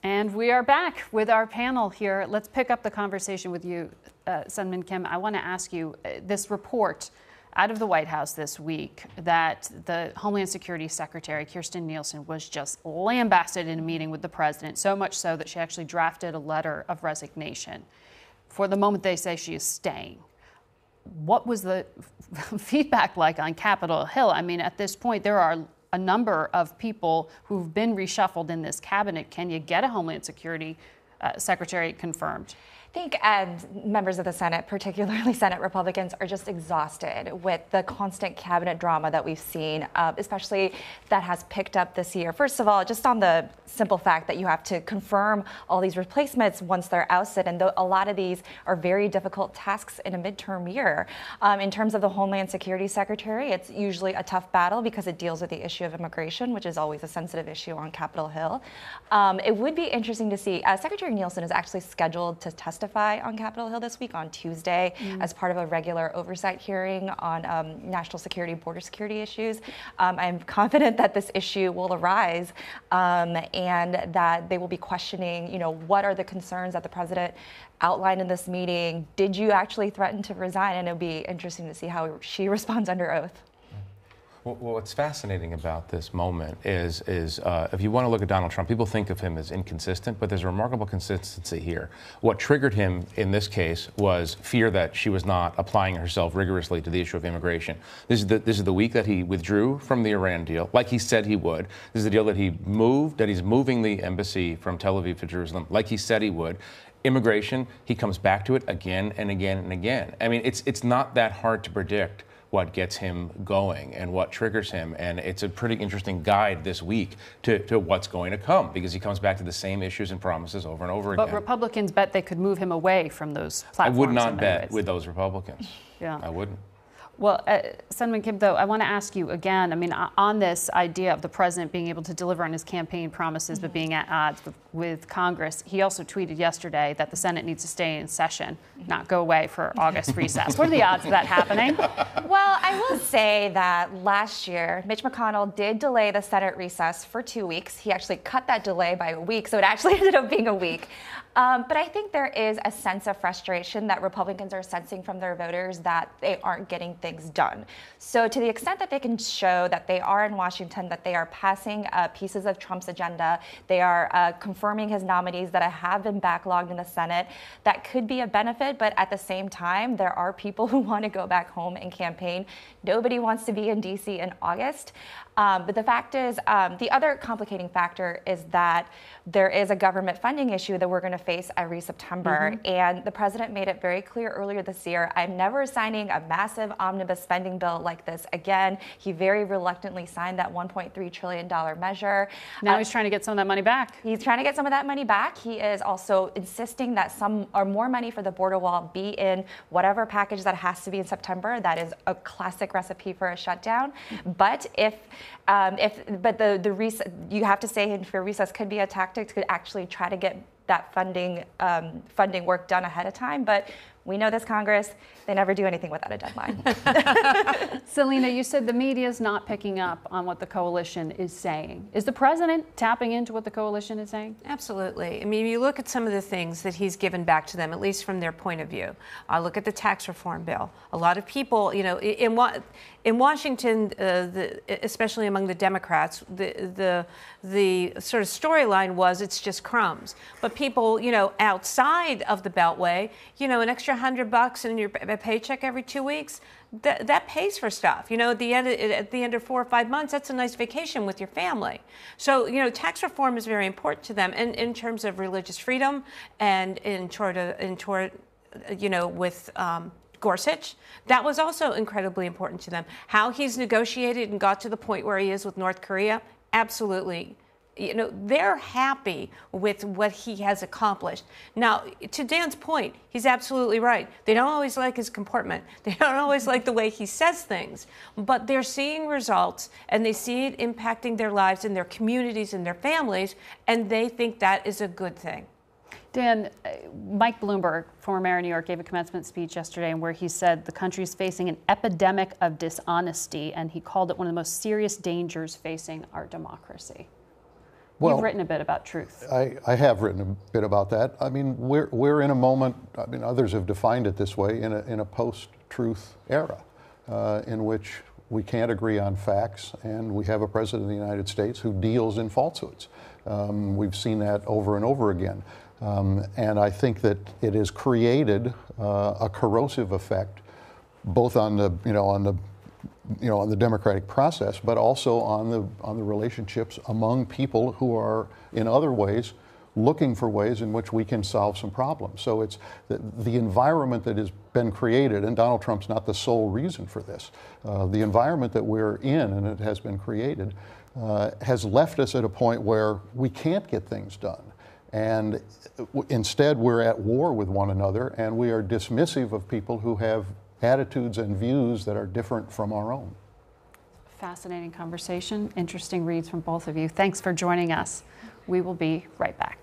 And we are back with our panel here. Let's pick up the conversation with you, Seung Kim. I want to ask you this report out of the White House this week that the Homeland Security Secretary, Kirstjen Nielsen, was just lambasted in a meeting with the president, so much so that she actually drafted a letter of resignation. For the moment, they say she is staying. What was the feedback like on Capitol Hill? I mean, at this point, there are a number of people who've been reshuffled in this cabinet. Can you get a Homeland Security Secretary confirmed? I think members of the Senate, particularly Senate Republicans, are just exhausted with the constant cabinet drama that we've seen, especially that has picked up this year. First of all, just on the simple fact that you have to confirm all these replacements once they're ousted, and a lot of these are very difficult tasks in a midterm year. In terms of the Homeland Security Secretary, it's usually a tough battle because it deals with the issue of immigration, which is always a sensitive issue on Capitol Hill. It would be interesting to see. Secretary Nielsen is actually scheduled to testify on Capitol Hill this week on Tuesday as part of a regular oversight hearing on national security, border security issues. I'm confident that this issue will arise and that they will be questioning, what are the concerns that the president outlined in this meeting? Did you actually threaten to resign? And it'll be interesting to see how she responds under oath. Well, what's fascinating about this moment is if you want to look at Donald Trump, people think of him as inconsistent, but there's a remarkable consistency here. What triggered him in this case was fear that she was not applying herself rigorously to the issue of immigration. This is the week that he withdrew from the Iran deal, like he said he would. This is the deal that he's moving the embassy from Tel Aviv to Jerusalem, like he said he would. Immigration, he comes back to it again and again and again. I mean, it's not that hard to predict what gets him going and what triggers him. And it's a pretty interesting guide this week to what's going to come, because he comes back to the same issues and promises over and over again. But Republicans bet they could move him away from those platforms. I would not bet with those Republicans. Yeah. I wouldn't. Well, Seung Kim, though, I want to ask you again, I mean, on this idea of the president being able to deliver on his campaign promises but being at odds with Congress, he also tweeted yesterday that the Senate needs to stay in session, not go away for August recess. What are the odds of that happening? Well, I will say that last year, Mitch McConnell did delay the Senate recess for 2 weeks. He actually cut that delay by a week, so it actually ended up being a week. But I think there is a sense of frustration that Republicans are sensing from their voters that they aren't getting things done. So to the extent that they can show that they are in Washington, that they are passing pieces of Trump's agenda, they are confirming his nominees that have been backlogged in the Senate, that could be a benefit. But at the same time, there are people who want to go back home and campaign. Nobody wants to be in D.C. in August. But the fact is, the other complicating factor is that there is a government funding issue that we're going to face every September. And the president made it very clear earlier this year, I'm never signing a massive omnibus spending bill like this again. He very reluctantly signed that $1.3 trillion measure. Now he's trying to get some of that money back. He's trying to get some of that money back. He is also insisting that some or more money for the border wall be in whatever package that has to be in September. That is a classic recipe for a shutdown. But you have to say for recess could be a tactic to actually try to get that funding work done ahead of time. But we know this Congress, they never do anything without a deadline. Salena, you said the media is not picking up on what the coalition is saying. Is the president tapping into what the coalition is saying? Absolutely. I mean, you look at some of the things that he's given back to them, at least from their point of view. Look at the tax reform bill. A lot of people, in Washington, especially among the Democrats, the sort of storyline was it's just crumbs. But people, outside of the Beltway, an extra $100 in your paycheck every 2 weeks, that pays for stuff. At the end of 4 or 5 months, that's a nice vacation with your family. So, tax reform is very important to them, and in terms of religious freedom, and with Gorsuch, that was also incredibly important to them. How he's negotiated and got to the point where he is with North Korea, absolutely. They're happy with what he has accomplished. Now, to Dan's point, he's absolutely right. They don't always like his comportment. They don't always like the way he says things, but they're seeing results, and they see it impacting their lives and their communities and their families, and they think that is a good thing. Dan, Mike Bloomberg, former mayor of New York, gave a commencement speech yesterday where he said the country is facing an epidemic of dishonesty, and he called it one of the most serious dangers facing our democracy. You've written a bit about truth. I have written a bit about that. I mean, we're in a moment, I mean, others have defined it this way, in a post-truth era in which we can't agree on facts, and we have a president of the United States who deals in falsehoods. We've seen that over and over again. And I think that it has created a corrosive effect, both on the, on the democratic process, but also on the relationships among people who are, in other ways, looking for ways in which we can solve some problems. So it's the environment that has been created, and Donald Trump's not the sole reason for this. The environment that we're in, and it has been created, has left us at a point where we can't get things done. And instead, we're at war with one another, and we are dismissive of people who have attitudes and views that are different from our own. Fascinating conversation, interesting reads from both of you. Thanks for joining us. We will be right back.